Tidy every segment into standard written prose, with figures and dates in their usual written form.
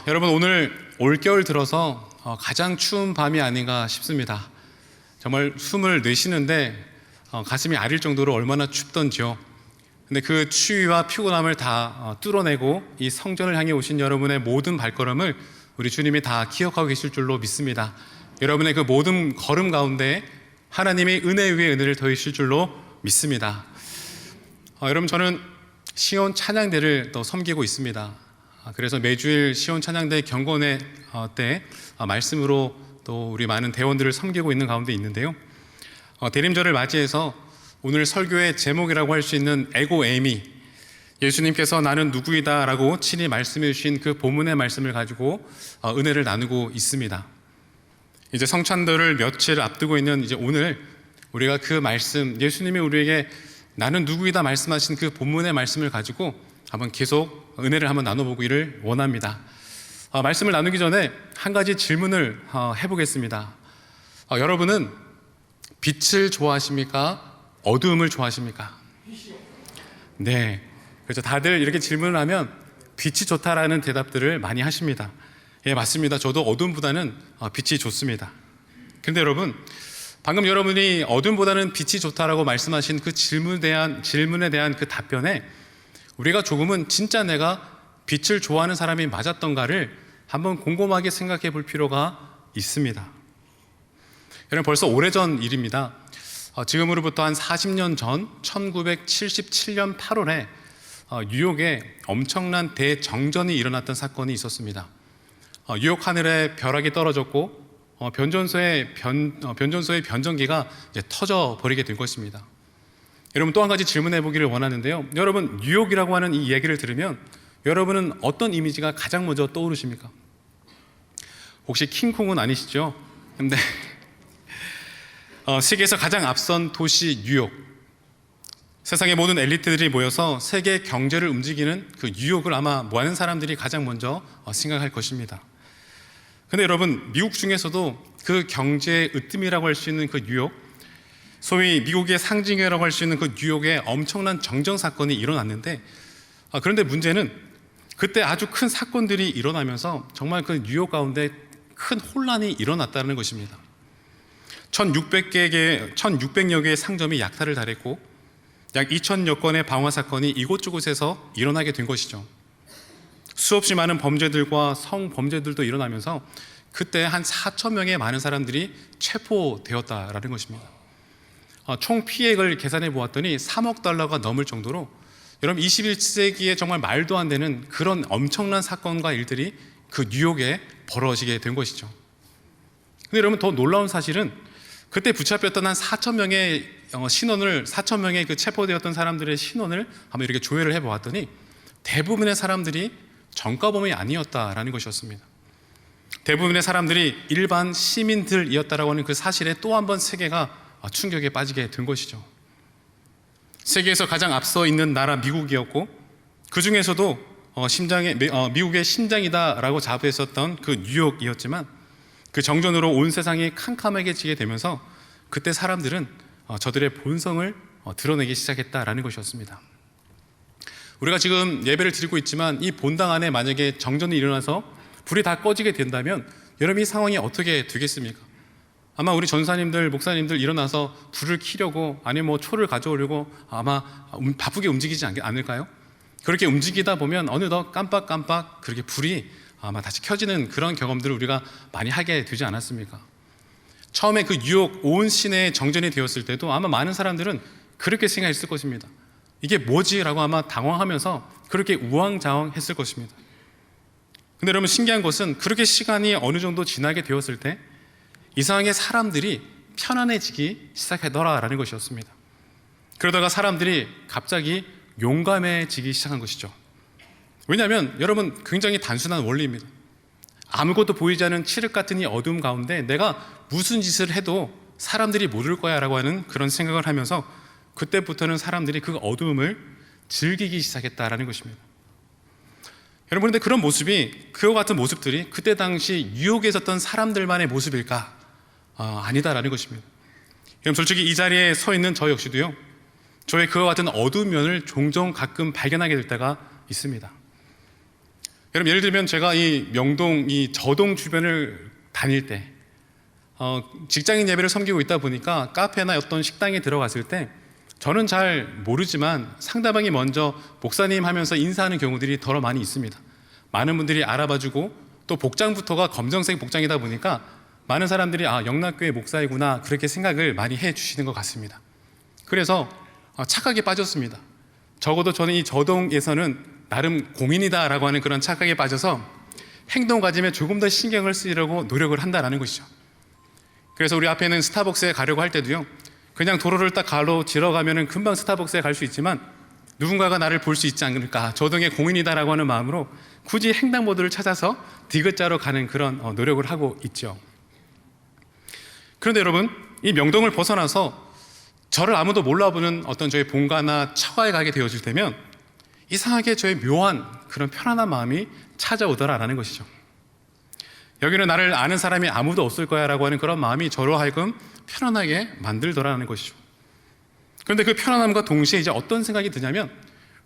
여러분, 오늘 올겨울 들어서 가장 추운 밤이 아닌가 싶습니다. 정말 숨을 내쉬는데 가슴이 아릴 정도로 얼마나 춥던지요. 근데 그 추위와 피곤함을 다 뚫어내고 이 성전을 향해 오신 여러분의 모든 발걸음을 우리 주님이 다 기억하고 계실 줄로 믿습니다. 여러분의 그 모든 걸음 가운데 하나님의 은혜 위에 은혜를 더하실 줄로 믿습니다. 여러분, 저는 시온 찬양대를 또 섬기고 있습니다. 그래서 매주일 시온 찬양대 경건회 때 말씀으로 또 우리 많은 대원들을 섬기고 있는 가운데 있는데요. 대림절을 맞이해서 오늘 설교의 제목이라고 할 수 있는 에고에미, 예수님께서 나는 누구이다 라고 친히 말씀해 주신 그 본문의 말씀을 가지고 은혜를 나누고 있습니다. 이제 성찬절을 며칠 앞두고 있는 이제 오늘 우리가 그 말씀, 예수님이 우리에게 나는 누구이다 말씀하신 그 본문의 말씀을 가지고 한번 계속 은혜를 한번 나눠보기를 원합니다. 말씀을 나누기 전에 한 가지 질문을 해보겠습니다. 여러분은 빛을 좋아하십니까? 어두움을 좋아하십니까? 네, 그래서 다들 이렇게 질문을 하면 빛이 좋다라는 대답들을 많이 하십니다. 예, 맞습니다. 저도 어두움보다는 빛이 좋습니다. 근데 여러분, 방금 여러분이 어둠보다는 빛이 좋다라고 말씀하신 그 질문에 대한 그 답변에 우리가 조금은 진짜 내가 빛을 좋아하는 사람이 맞았던가를 한번 곰곰하게 생각해 볼 필요가 있습니다. 여러분, 벌써 오래전 일입니다. 지금으로부터 한 40년 전 1977년 8월에 뉴욕에 엄청난 대정전이 일어났던 사건이 있었습니다. 뉴욕 하늘에 벼락이 떨어졌고 변전소의 변전기가 이제 터져버리게 된 것입니다. 여러분, 또 한 가지 질문해 보기를 원하는데요. 여러분, 뉴욕이라고 하는 이 얘기를 들으면 여러분은 어떤 이미지가 가장 먼저 떠오르십니까? 혹시 킹콩은 아니시죠? 근데 세계에서 가장 앞선 도시 뉴욕, 세상의 모든 엘리트들이 모여서 세계 경제를 움직이는 그 뉴욕을 아마 많은 사람들이 가장 먼저 생각할 것입니다. 근데 여러분, 미국 중에서도 그 경제의 으뜸이라고 할 수 있는 그 뉴욕, 소위 미국의 상징이라고 할 수 있는 그 뉴욕에 엄청난 정정 사건이 일어났는데, 그런데 문제는 그때 아주 큰 사건들이 일어나면서 정말 그 뉴욕 가운데 큰 혼란이 일어났다는 것입니다. 1600여 개의 상점이 약탈을 당했고 약 2000여 건의 방화 사건이 이곳저곳에서 일어나게 된 것이죠. 수없이 많은 범죄들과 성범죄들도 일어나면서 그때 한 4,000명의 많은 사람들이 체포되었다라는 것입니다. 총 피해액을 계산해 보았더니 3억 달러가 넘을 정도로, 여러분, 21세기에 정말 말도 안 되는 그런 엄청난 사건과 일들이 그 뉴욕에 벌어지게 된 것이죠. 근데 여러분, 더 놀라운 사실은 그때 붙잡혔던 한 4,000명의 신원을, 4,000명의 그 체포되었던 사람들의 신원을 한번 이렇게 조회를 해 보았더니 대부분의 사람들이 전과범이 아니었다라는 것이었습니다. 대부분의 사람들이 일반 시민들이었다라고 하는 그 사실에 또 한 번 세계가 충격에 빠지게 된 것이죠. 세계에서 가장 앞서 있는 나라 미국이었고, 그 중에서도 미국의 심장이다라고 자부했었던 그 뉴욕이었지만, 그 정전으로 온 세상이 캄캄해지게 되면서 그때 사람들은 저들의 본성을 드러내기 시작했다라는 것이었습니다. 우리가 지금 예배를 드리고 있지만 이 본당 안에 만약에 정전이 일어나서 불이 다 꺼지게 된다면 여러분, 이 상황이 어떻게 되겠습니까? 아마 우리 전사님들, 목사님들 일어나서 불을 켜려고, 아니면 뭐 초를 가져오려고 아마 바쁘게 움직이지 않을까요? 그렇게 움직이다 보면 어느덧 깜빡깜빡 그렇게 불이 아마 다시 켜지는 그런 경험들을 우리가 많이 하게 되지 않았습니까? 처음에 그 뉴욕 온 시내에 정전이 되었을 때도 아마 많은 사람들은 그렇게 생각했을 것입니다. 이게 뭐지? 라고 아마 당황하면서 그렇게 우왕좌왕했을 것입니다. 근데 여러분, 신기한 것은 그렇게 시간이 어느 정도 지나게 되었을 때 이상하게 사람들이 편안해지기 시작하더라라는 것이었습니다. 그러다가 사람들이 갑자기 용감해지기 시작한 것이죠. 왜냐하면 여러분, 굉장히 단순한 원리입니다. 아무것도 보이지 않은 칠흑 같은 이 어둠 가운데 내가 무슨 짓을 해도 사람들이 모를 거야 라고 하는 그런 생각을 하면서 그때부터는 사람들이 그 어두움을 즐기기 시작했다라는 것입니다. 여러분, 그런데 그런 모습이, 그와 같은 모습들이 그때 당시 뉴욕에 있었던 사람들만의 모습일까? 아니다라는 것입니다. 여러분, 솔직히 이 자리에 서 있는 저 역시도요, 저의 그와 같은 어두운 면을 종종 가끔 발견하게 될 때가 있습니다. 여러분, 예를 들면 제가 이 명동, 이 저동 주변을 다닐 때 직장인 예배를 섬기고 있다 보니까 카페나 어떤 식당에 들어갔을 때 저는 잘 모르지만 상대방이 먼저 목사님 하면서 인사하는 경우들이 더러 많이 있습니다. 많은 분들이 알아봐주고 또 복장부터가 검정색 복장이다 보니까 많은 사람들이 영락교회 목사이구나 그렇게 생각을 많이 해주시는 것 같습니다. 그래서 착각에 빠졌습니다. 적어도 저는 이 저동에서는 나름 공인이다라고 하는 그런 착각에 빠져서 행동가짐에 조금 더 신경을 쓰려고 노력을 한다는 것이죠. 그래서 우리 앞에는 스타벅스에 가려고 할 때도요, 그냥 도로를 딱 가로질러 가면은 금방 스타벅스에 갈 수 있지만 누군가가 나를 볼 수 있지 않을까, 저동의 공인이다라고 하는 마음으로 굳이 횡단보도를 찾아서 디귿자로 가는 그런 노력을 하고 있죠. 그런데 여러분, 이 명동을 벗어나서 저를 아무도 몰라보는 어떤 저의 본가나 처가에 가게 되어질 때면 이상하게 저의 묘한 그런 편안한 마음이 찾아오더라라는 것이죠. 여기는 나를 아는 사람이 아무도 없을 거야 라고 하는 그런 마음이 저로 하여금 편안하게 만들더라는 것이죠. 그런데 그 편안함과 동시에 이제 어떤 생각이 드냐면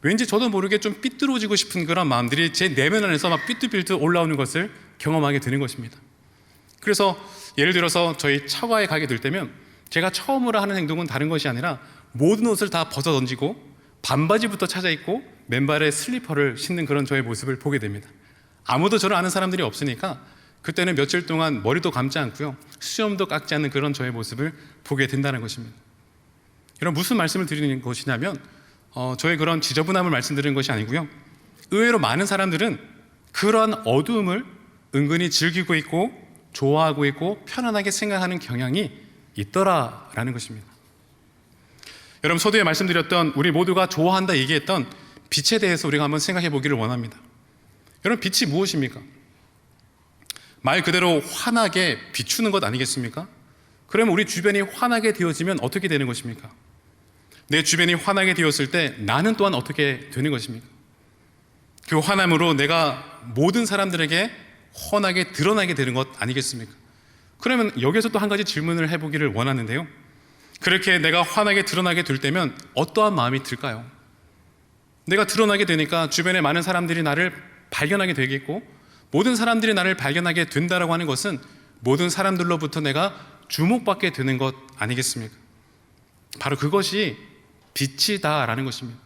왠지 저도 모르게 좀 삐뚤어지고 싶은 그런 마음들이 제 내면 안에서 막 삐뚤삐뚤 올라오는 것을 경험하게 되는 것입니다. 그래서 예를 들어서 저희 처가에 가게 될 때면 제가 처음으로 하는 행동은 다른 것이 아니라 모든 옷을 다 벗어 던지고 반바지부터 찾아 입고 맨발에 슬리퍼를 신는 그런 저의 모습을 보게 됩니다. 아무도 저를 아는 사람들이 없으니까 그때는 며칠 동안 머리도 감지 않고요, 수염도 깎지 않는 그런 저의 모습을 보게 된다는 것입니다. 여러분, 무슨 말씀을 드리는 것이냐면 저의 그런 지저분함을 말씀드리는 것이 아니고요, 의외로 많은 사람들은 그러한 어두움을 은근히 즐기고 있고 좋아하고 있고 편안하게 생각하는 경향이 있더라라는 것입니다. 여러분, 서두에 말씀드렸던 우리 모두가 좋아한다 얘기했던 빛에 대해서 우리가 한번 생각해 보기를 원합니다. 여러분, 빛이 무엇입니까? 말 그대로 환하게 비추는 것 아니겠습니까? 그러면 우리 주변이 환하게 되어지면 어떻게 되는 것입니까? 내 주변이 환하게 되었을 때 나는 또한 어떻게 되는 것입니까? 그 환함으로 내가 모든 사람들에게 환하게 드러나게 되는 것 아니겠습니까? 그러면 여기서 또 한 가지 질문을 해보기를 원하는데요, 그렇게 내가 환하게 드러나게 될 때면 어떠한 마음이 들까요? 내가 드러나게 되니까 주변에 많은 사람들이 나를 발견하게 되겠고, 모든 사람들이 나를 발견하게 된다라고 하는 것은 모든 사람들로부터 내가 주목받게 되는 것 아니겠습니까? 바로 그것이 빛이다라는 것입니다.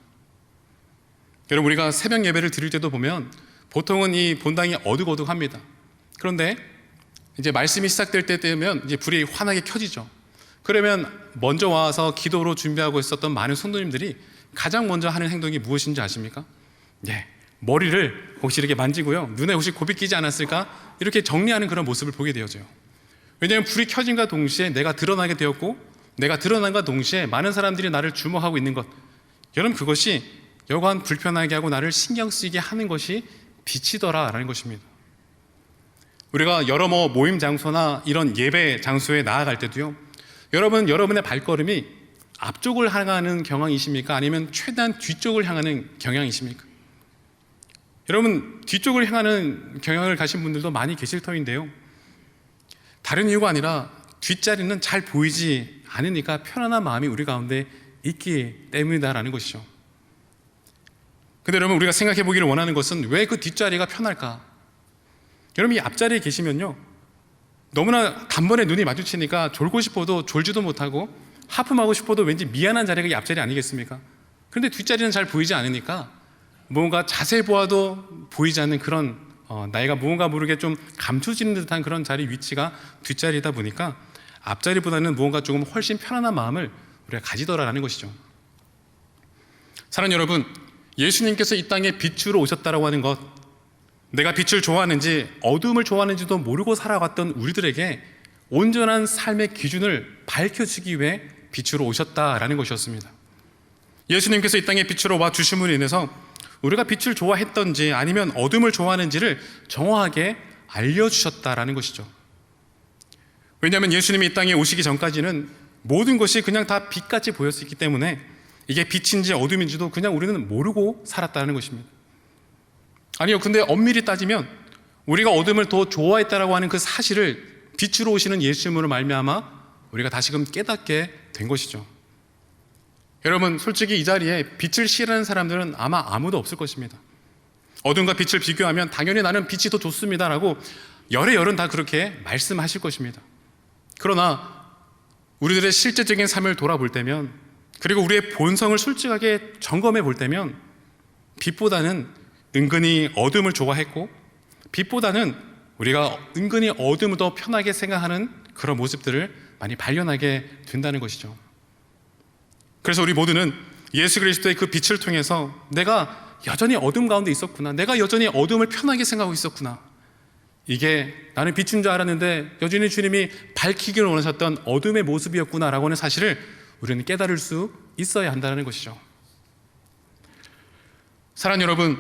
여러분, 우리가 새벽 예배를 드릴 때도 보면 보통은 이 본당이 어둑어둑합니다. 그런데 이제 말씀이 시작될 때 되면 이제 불이 환하게 켜지죠. 그러면 먼저 와서 기도로 준비하고 있었던 많은 성도님들이 가장 먼저 하는 행동이 무엇인지 아십니까? 머리를 혹시 이렇게 만지고요, 눈에 혹시 고비 끼지 않았을까 이렇게 정리하는 그런 모습을 보게 되어져요. 왜냐하면 불이 켜진과 동시에 내가 드러나게 되었고, 내가 드러난과 동시에 많은 사람들이 나를 주목하고 있는 것, 여러분, 그것이 여간 불편하게 하고 나를 신경 쓰이게 하는 것이 빛이더라라는 것입니다. 우리가 여러 모임 장소나 이런 예배 장소에 나아갈 때도요, 여러분, 여러분의 발걸음이 앞쪽을 향하는 경향이십니까? 아니면 최대한 뒤쪽을 향하는 경향이십니까? 여러분, 뒤쪽을 향하는 경향을 가신 분들도 많이 계실 터인데요, 다른 이유가 아니라 뒷자리는 잘 보이지 않으니까 편안한 마음이 우리 가운데 있기 때문이다라는 것이죠. 근데 여러분, 우리가 생각해 보기를 원하는 것은 왜 그 뒷자리가 편할까? 여러분, 이 앞자리에 계시면요, 너무나 단번에 눈이 마주치니까 졸고 싶어도 졸지도 못하고 하품하고 싶어도 왠지 미안한 자리가 이 앞자리 아니겠습니까? 그런데 뒷자리는 잘 보이지 않으니까 뭔가 자세히 보아도 보이지 않는 그런 나이가 무언가 모르게 좀 감춰지는 듯한 그런 자리 위치가 뒷자리다 보니까 앞자리보다는 무언가 조금 훨씬 편안한 마음을 우리가 가지더라라는 것이죠. 사랑하는 여러분, 예수님께서 이 땅에 빛으로 오셨다라고 하는 것, 내가 빛을 좋아하는지 어두움을 좋아하는지도 모르고 살아왔던 우리들에게 온전한 삶의 기준을 밝혀주기 위해 빛으로 오셨다라는 것이었습니다. 예수님께서 이 땅에 빛으로 와 주심으로 인해서 우리가 빛을 좋아했던지 아니면 어둠을 좋아하는지를 정확하게 알려주셨다라는 것이죠. 왜냐하면 예수님이 이 땅에 오시기 전까지는 모든 것이 그냥 다 빛같이 보였기 때문에 이게 빛인지 어둠인지도 그냥 우리는 모르고 살았다는 것입니다. 아니요, 근데 엄밀히 따지면 우리가 어둠을 더 좋아했다라고 하는 그 사실을 빛으로 오시는 예수님으로 말미암아 우리가 다시금 깨닫게 된 것이죠. 여러분, 솔직히 이 자리에 빛을 싫어하는 사람들은 아마 아무도 없을 것입니다. 어둠과 빛을 비교하면 당연히 나는 빛이 더 좋습니다라고 열에 다 그렇게 말씀하실 것입니다. 그러나 우리들의 실제적인 삶을 돌아볼 때면, 그리고 우리의 본성을 솔직하게 점검해 볼 때면, 빛보다는 은근히 어둠을 좋아했고, 빛보다는 우리가 은근히 어둠을 더 편하게 생각하는 그런 모습들을 많이 발견하게 된다는 것이죠. 그래서 우리 모두는 예수 그리스도의 그 빛을 통해서 내가 여전히 어둠 가운데 있었구나, 내가 여전히 어둠을 편하게 생각하고 있었구나, 이게 나는 빛인 줄 알았는데 여전히 주님이 밝히기를 원하셨던 어둠의 모습이었구나라고 하는 사실을 우리는 깨달을 수 있어야 한다는 것이죠. 사랑하는 여러분,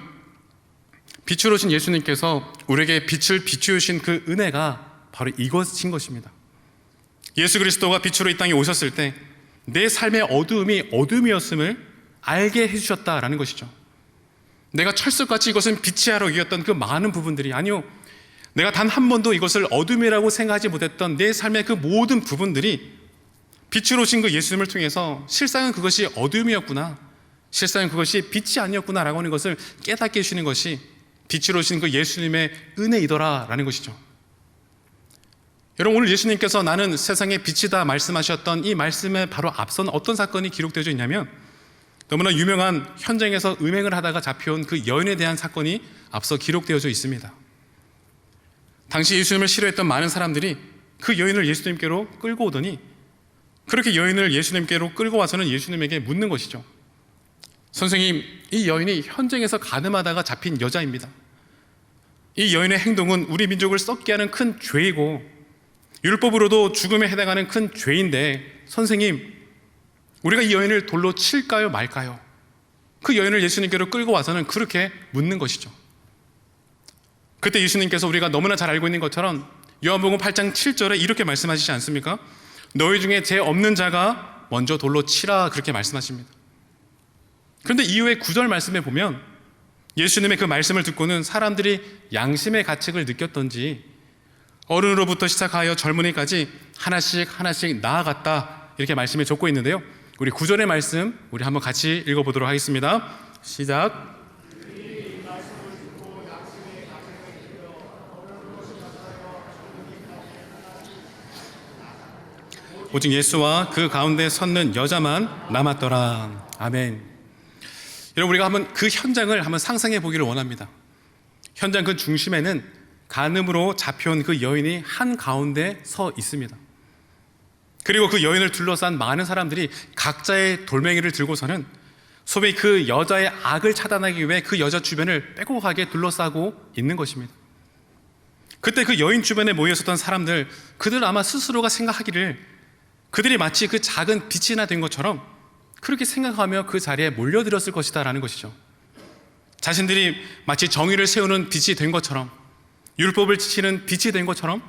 빛으로 오신 예수님께서 우리에게 빛을 비추신 그 은혜가 바로 이것인 것입니다. 예수 그리스도가 빛으로 이 땅에 오셨을 때 내 삶의 어두움이 어둠이었음을 알게 해주셨다라는 것이죠. 내가 철석같이 이것은 빛이야로 여겼던 그 많은 부분들이, 아니요, 내가 단 한 번도 이것을 어둠이라고 생각하지 못했던 내 삶의 그 모든 부분들이 빛으로 오신 그 예수님을 통해서 실상은 그것이 어둠이었구나, 실상은 그것이 빛이 아니었구나라고 하는 것을 깨닫게 해주시는 것이 빛으로 오신 그 예수님의 은혜이더라라는 것이죠. 여러분, 오늘 예수님께서 나는 세상의 빛이다 말씀하셨던 이 말씀에 바로 앞선 어떤 사건이 기록되어 있냐면, 너무나 유명한 현장에서 음행을 하다가 잡혀온 그 여인에 대한 사건이 앞서 기록되어져 있습니다. 당시 예수님을 싫어했던 많은 사람들이 그 여인을 예수님께로 끌고 오더니, 그렇게 여인을 예수님께로 끌고 와서는 예수님에게 묻는 것이죠. 선생님, 이 여인이 현장에서 가늠하다가 잡힌 여자입니다. 이 여인의 행동은 우리 민족을 썩게 하는 큰 죄이고 율법으로도 죽음에 해당하는 큰 죄인데, 선생님, 우리가 이 여인을 돌로 칠까요 말까요? 그 여인을 예수님께로 끌고 와서는 그렇게 묻는 것이죠. 그때 예수님께서 우리가 너무나 잘 알고 있는 것처럼 요한복음 8장 7절에 이렇게 말씀하시지 않습니까? 너희 중에 죄 없는 자가 먼저 돌로 치라, 그렇게 말씀하십니다. 그런데 이후에 9절 말씀에 보면 예수님의 그 말씀을 듣고는 사람들이 양심의 가책을 느꼈던지 어른으로부터 시작하여 젊은이까지 하나씩 나아갔다, 이렇게 말씀에 적고 있는데요, 우리 9절의 말씀 우리 한번 같이 읽어보도록 하겠습니다. 시작. 오직 예수와 그 가운데 섰는 여자만 남았더라. 아멘. 여러분, 우리가 한번 그 현장을 한번 상상해 보기를 원합니다. 현장 그 중심에는 간음으로 잡혀온 그 여인이 한가운데 서 있습니다. 그리고 그 여인을 둘러싼 많은 사람들이 각자의 돌멩이를 들고서는 소위 그 여자의 악을 차단하기 위해 그 여자 주변을 빼곡하게 둘러싸고 있는 것입니다. 그때 그 여인 주변에 모여 있었던 사람들, 그들 아마 스스로가 생각하기를 그들이 마치 그 작은 빛이나 된 것처럼 그렇게 생각하며 그 자리에 몰려들었을 것이다 라는 것이죠. 자신들이 마치 정의를 세우는 빛이 된 것처럼, 율법을 지키는 빛이 된 것처럼,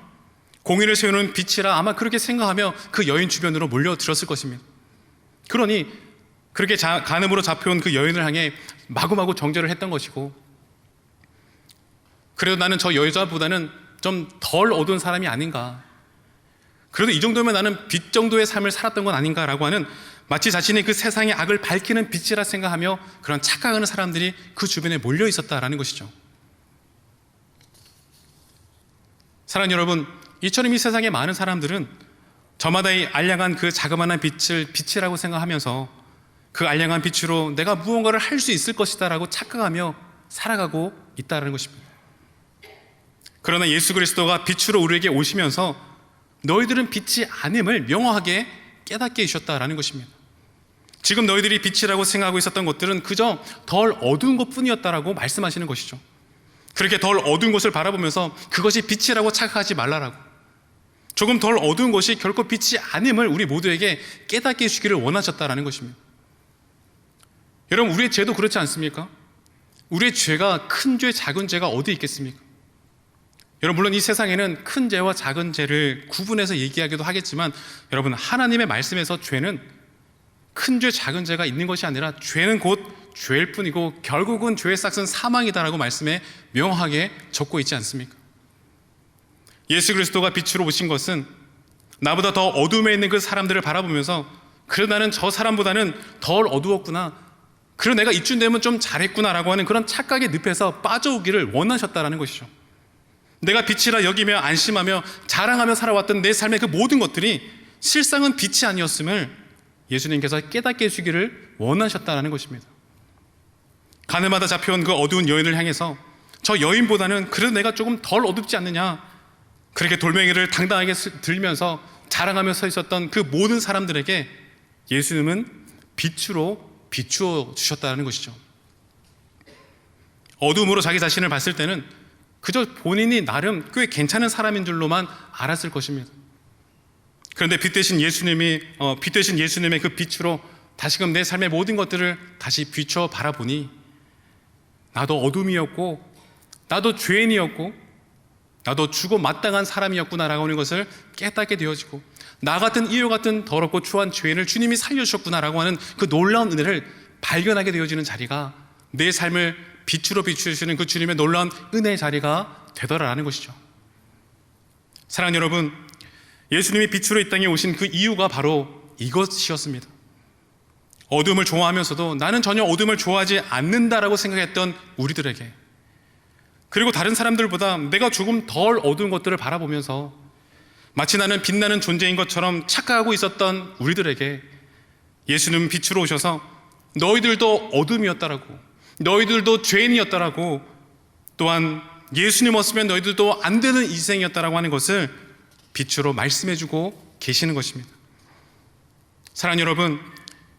공의를 세우는 빛이라 아마 그렇게 생각하며 그 여인 주변으로 몰려들었을 것입니다. 그러니 그렇게 간음으로 잡혀온 그 여인을 향해 마구마구 정죄를 했던 것이고, 그래도 나는 저 여자보다는 좀 덜 어두운 사람이 아닌가, 그래도 이 정도면 나는 빛 정도의 삶을 살았던 건 아닌가라고 하는, 마치 자신이 그 세상의 악을 밝히는 빛이라 생각하며 그런 착각하는 사람들이 그 주변에 몰려 있었다라는 것이죠. 사랑하는 여러분, 이처럼 이 세상의 많은 사람들은 저마다 이 알량한 그 자그마한 빛을 빛이라고 생각하면서 그 알량한 빛으로 내가 무언가를 할 수 있을 것이다 라고 착각하며 살아가고 있다는 것입니다. 그러나 예수 그리스도가 빛으로 우리에게 오시면서 너희들은 빛이 아님을 명확하게 깨닫게 해주셨다라는 것입니다. 지금 너희들이 빛이라고 생각하고 있었던 것들은 그저 덜 어두운 것뿐이었다라고 말씀하시는 것이죠. 그렇게 덜 어두운 것을 바라보면서 그것이 빛이라고 착각하지 말라라고, 조금 덜 어두운 것이 결코 빛이 아님을 우리 모두에게 깨닫게 해주기를 원하셨다라는 것입니다. 여러분, 우리의 죄도 그렇지 않습니까? 우리의 죄가 큰 죄, 작은 죄가 어디 있겠습니까? 여러분, 물론 이 세상에는 큰 죄와 작은 죄를 구분해서 얘기하기도 하겠지만, 여러분, 하나님의 말씀에서 죄는 큰 죄, 작은 죄가 있는 것이 아니라 죄는 곧 죄일 뿐이고 결국은 죄의 싹은 사망이다라고 말씀에 명확하게 적고 있지 않습니까? 예수 그리스도가 빛으로 오신 것은 나보다 더 어둠에 있는 그 사람들을 바라보면서, 그래도 나는 저 사람보다는 덜 어두웠구나, 그리고 내가 이쯤 되면 좀 잘했구나라고 하는 그런 착각의 늪에서 빠져오기를 원하셨다라는 것이죠. 내가 빛이라 여기며 안심하며 자랑하며 살아왔던 내 삶의 그 모든 것들이 실상은 빛이 아니었음을 예수님께서 깨닫게 해주기를 원하셨다라는 것입니다. 가늠하다 잡혀온 그 어두운 여인을 향해서 저 여인보다는 그래도 내가 조금 덜 어둡지 않느냐, 그렇게 돌멩이를 당당하게 들면서 자랑하며 서 있었던 그 모든 사람들에게 예수님은 빛으로 비추어 주셨다는 것이죠. 어둠으로 자기 자신을 봤을 때는 그저 본인이 나름 꽤 괜찮은 사람인 줄로만 알았을 것입니다. 그런데 빛 대신 예수님의 그 빛으로 다시금 내 삶의 모든 것들을 다시 비춰 바라보니 나도 어둠이었고, 나도 죄인이었고, 나도 죽어 마땅한 사람이었구나라고 하는 것을 깨닫게 되어지고, 나 같은 이와 같은 더럽고 추한 죄인을 주님이 살려주셨구나라고 하는 그 놀라운 은혜를 발견하게 되어지는 자리가 내 삶을 빛으로 비추시는 그 주님의 놀라운 은혜의 자리가 되더라라는 것이죠. 사랑하는 여러분, 예수님이 빛으로 이 땅에 오신 그 이유가 바로 이것이었습니다. 어둠을 좋아하면서도 나는 전혀 어둠을 좋아하지 않는다라고 생각했던 우리들에게, 그리고 다른 사람들보다 내가 조금 덜 어두운 것들을 바라보면서 마치 나는 빛나는 존재인 것처럼 착각하고 있었던 우리들에게 예수님은 빛으로 오셔서 너희들도 어둠이었다라고, 너희들도 죄인이었다라고, 또한 예수님 없으면 너희들도 안 되는 인생이었다라고 하는 것을 빛으로 말씀해주고 계시는 것입니다. 사랑하는 여러분,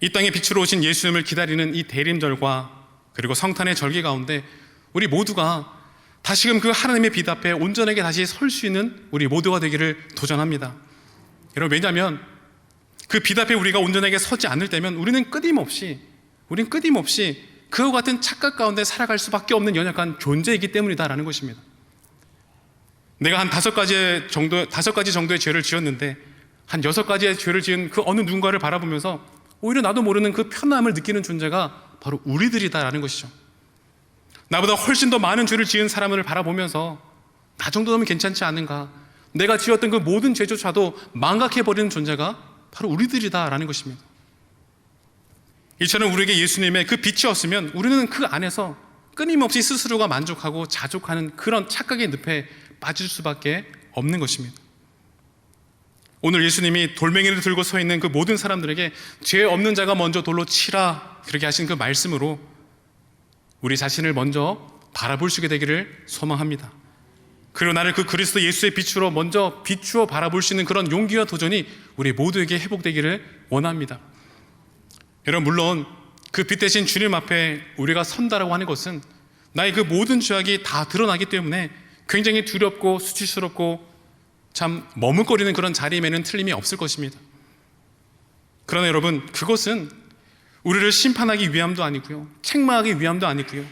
이 땅에 빛으로 오신 예수님을 기다리는 이 대림절과 그리고 성탄의 절기 가운데 우리 모두가 다시금 그 하나님의 빛 앞에 온전하게 다시 설 수 있는 우리 모두가 되기를 도전합니다. 여러분, 왜냐하면 그 빛 앞에 우리가 온전하게 서지 않을 때면 우리는 끊임없이 그와 같은 착각 가운데 살아갈 수밖에 없는 연약한 존재이기 때문이다라는 것입니다. 내가 한 5가지 정도의 죄를 지었는데 한 6가지의 죄를 지은 그 어느 누군가를 바라보면서 오히려 나도 모르는 그 편함을 느끼는 존재가 바로 우리들이다라는 것이죠. 나보다 훨씬 더 많은 죄를 지은 사람을 바라보면서 나 정도면 괜찮지 않은가, 내가 지었던 그 모든 죄조차도 망각해버리는 존재가 바로 우리들이다라는 것입니다. 이처럼 우리에게 예수님의 그 빛이었으면 우리는 그 안에서 끊임없이 스스로가 만족하고 자족하는 그런 착각의 늪에 빠질 수밖에 없는 것입니다. 오늘 예수님이 돌멩이를 들고 서 있는 그 모든 사람들에게 죄 없는 자가 먼저 돌로 치라, 그렇게 하신 그 말씀으로 우리 자신을 먼저 바라볼 수 있게 되기를 소망합니다. 그리고 나를 그 그리스도 예수의 빛으로 먼저 비추어 바라볼 수 있는 그런 용기와 도전이 우리 모두에게 회복되기를 원합니다. 여러분, 물론 그 빛 대신 주님 앞에 우리가 선다라고 하는 것은 나의 그 모든 죄악이 다 드러나기 때문에 굉장히 두렵고 수치스럽고 참 머뭇거리는 그런 자리임에는 틀림이 없을 것입니다. 그러나 여러분, 그것은 우리를 심판하기 위함도 아니고요, 책망하기 위함도 아니고요,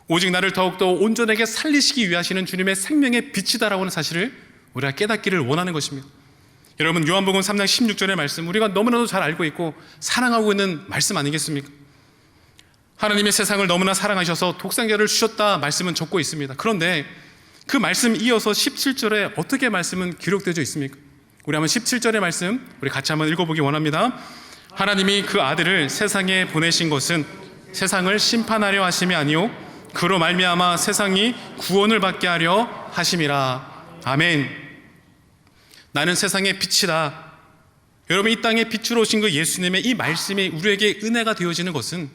오직 나를 더욱더 온전하게 살리시기 위하시는 주님의 생명의 빛이다라고 하는 사실을 우리가 깨닫기를 원하는 것입니다. 여러분, 요한복음 3장 16절의 말씀, 우리가 너무나도 잘 알고 있고 사랑하고 있는 말씀 아니겠습니까? 하나님의 세상을 너무나 사랑하셔서 독생자를 주셨다 말씀은 적고 있습니다. 그런데 그 말씀 이어서 17절에 어떻게 말씀은 기록되어 있습니까? 우리 한번 17절의 말씀 우리 같이 한번 읽어보기 원합니다. 하나님이 그 아들을 세상에 보내신 것은 세상을 심판하려 하심이 아니요 그로 말미암아 세상이 구원을 받게 하려 하심이라. 아멘. 나는 세상의 빛이다. 여러분, 이 땅에 빛으로 오신 그 예수님의 이 말씀이 우리에게 은혜가 되어지는 것은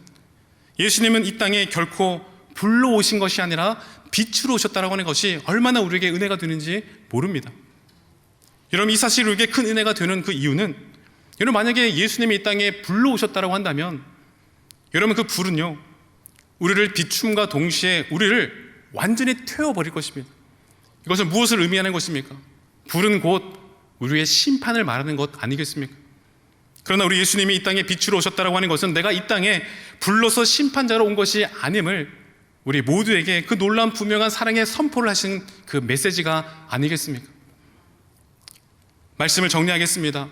예수님은 이 땅에 결코 불로 오신 것이 아니라 빛으로 오셨다라고 하는 것이 얼마나 우리에게 은혜가 되는지 모릅니다. 여러분, 이 사실이 우리에게 큰 은혜가 되는 그 이유는, 여러분, 만약에 예수님이 이 땅에 불로 오셨다라고 한다면 여러분, 그 불은요 우리를 비춤과 동시에 우리를 완전히 태워버릴 것입니다. 이것은 무엇을 의미하는 것입니까? 불은 곧 우리의 심판을 말하는 것 아니겠습니까? 그러나 우리 예수님이 이 땅에 빛으로 오셨다라고 하는 것은 내가 이 땅에 불로서 심판자로 온 것이 아님을 우리 모두에게 그 놀라운 분명한 사랑의 선포를 하신 그 메시지가 아니겠습니까? 말씀을 정리하겠습니다.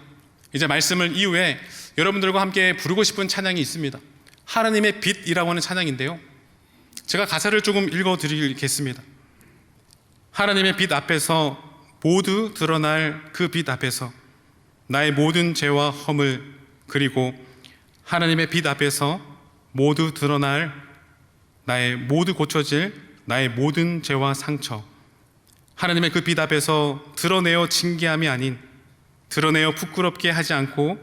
이제 말씀을 이후에 여러분들과 함께 부르고 싶은 찬양이 있습니다. 하나님의 빛이라고 하는 찬양인데요, 제가 가사를 조금 읽어드리겠습니다. 하나님의 빛 앞에서 모두 드러날 그 빛 앞에서 나의 모든 죄와 허물, 그리고 하나님의 빛 앞에서 모두 드러날 나의 모두 고쳐질 나의 모든 죄와 상처, 하나님의 그 빛 앞에서 드러내어 징계함이 아닌 드러내어 부끄럽게 하지 않고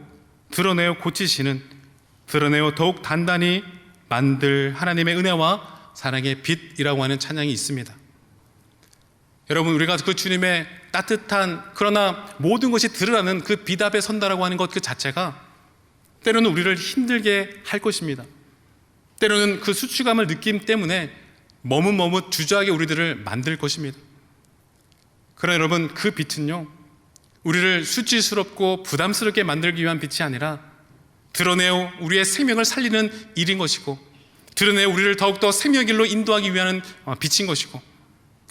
드러내어 고치시는, 드러내어 더욱 단단히 만들 하나님의 은혜와 사랑의 빛이라고 하는 찬양이 있습니다. 여러분, 우리가 그 주님의 따뜻한 그러나 모든 것이 드러나는 그 빛 앞에 선다라고 하는 것 그 자체가 때로는 우리를 힘들게 할 것입니다. 때로는 그 수치감을 느낌 때문에 머뭇머뭇 주저하게 우리들을 만들 것입니다. 그러나 여러분, 그 빛은요, 우리를 수치스럽고 부담스럽게 만들기 위한 빛이 아니라 드러내어 우리의 생명을 살리는 일인 것이고, 드러내어 우리를 더욱더 생명의 길로 인도하기 위한 빛인 것이고,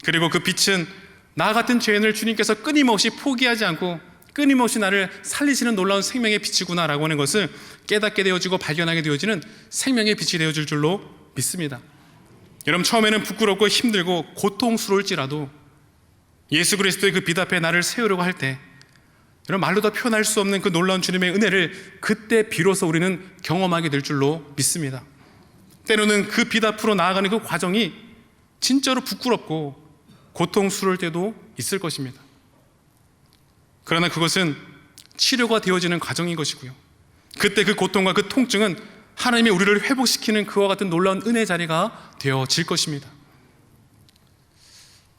그리고 그 빛은 나 같은 죄인을 주님께서 끊임없이 포기하지 않고 끊임없이 나를 살리시는 놀라운 생명의 빛이구나라고 하는 것을 깨닫게 되어지고 발견하게 되어지는 생명의 빛이 되어질 줄로 믿습니다. 여러분, 처음에는 부끄럽고 힘들고 고통스러울지라도 예수 그리스도의 그 빛 앞에 나를 세우려고 할 때, 여러분, 말로 다 표현할 수 없는 그 놀라운 주님의 은혜를 그때 비로소 우리는 경험하게 될 줄로 믿습니다. 때로는 그 빛 앞으로 나아가는 그 과정이 진짜로 부끄럽고 고통스러울 때도 있을 것입니다. 그러나 그것은 치료가 되어지는 과정인 것이고요, 그때 그 고통과 그 통증은 하나님이 우리를 회복시키는 그와 같은 놀라운 은혜 자리가 되어질 것입니다.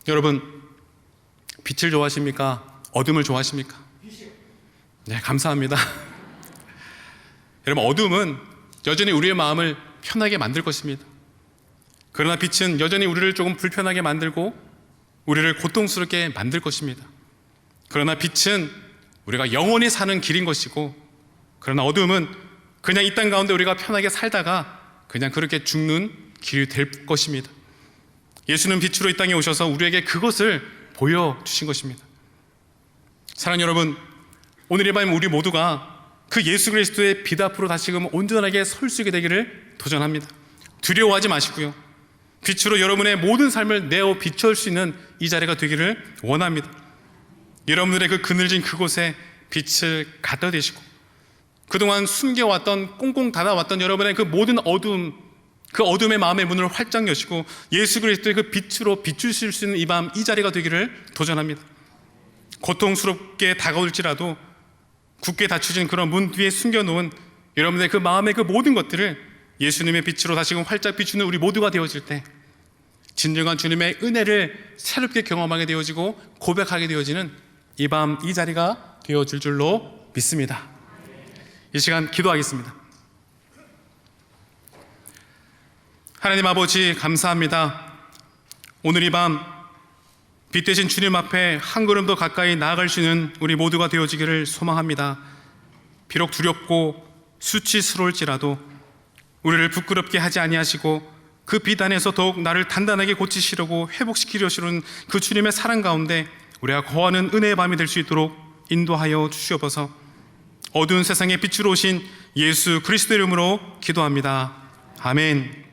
여러분, 빛을 좋아하십니까? 어둠을 좋아하십니까? 네, 감사합니다. 여러분, 어둠은 여전히 우리의 마음을 편하게 만들 것입니다. 그러나 빛은 여전히 우리를 조금 불편하게 만들고 우리를 고통스럽게 만들 것입니다. 그러나 빛은 우리가 영원히 사는 길인 것이고, 그러나 어둠은 그냥 이 땅 가운데 우리가 편하게 살다가 그냥 그렇게 죽는 길이 될 것입니다. 예수는 빛으로 이 땅에 오셔서 우리에게 그것을 보여주신 것입니다. 사랑하는 여러분, 오늘 이 밤 우리 모두가 그 예수 그리스도의 빛 앞으로 다시금 온전하게 설 수 있게 되기를 도전합니다. 두려워하지 마시고요, 빛으로 여러분의 모든 삶을 내어 비춰올 수 있는 이 자리가 되기를 원합니다. 여러분들의 그 그늘진 그곳에 빛을 갖다 대시고, 그동안 숨겨왔던, 꽁꽁 닫아왔던 여러분의 그 모든 어둠, 그 어둠의 마음의 문을 활짝 여시고 예수 그리스도의 그 빛으로 비추실 수 있는 이 밤, 이 자리가 되기를 도전합니다. 고통스럽게 다가올지라도 굳게 닫혀진 그런 문 뒤에 숨겨놓은 여러분의 그 마음의 그 모든 것들을 예수님의 빛으로 다시금 활짝 비추는 우리 모두가 되어질 때 진정한 주님의 은혜를 새롭게 경험하게 되어지고 고백하게 되어지는 이 밤, 이 자리가 되어질 줄로 믿습니다. 이 시간 기도하겠습니다. 하나님 아버지, 감사합니다. 오늘 이 밤 빛 되신 주님 앞에 한 걸음 더 가까이 나아갈 수 있는 우리 모두가 되어지기를 소망합니다. 비록 두렵고 수치스러울지라도 우리를 부끄럽게 하지 아니하시고 그 빛 안에서 더욱 나를 단단하게 고치시려고 회복시키려시는 그 주님의 사랑 가운데 우리가 거하는 은혜의 밤이 될 수 있도록 인도하여 주시옵소서. 어두운 세상에 빛으로 오신 예수 그리스도 이름으로 기도합니다. 아멘.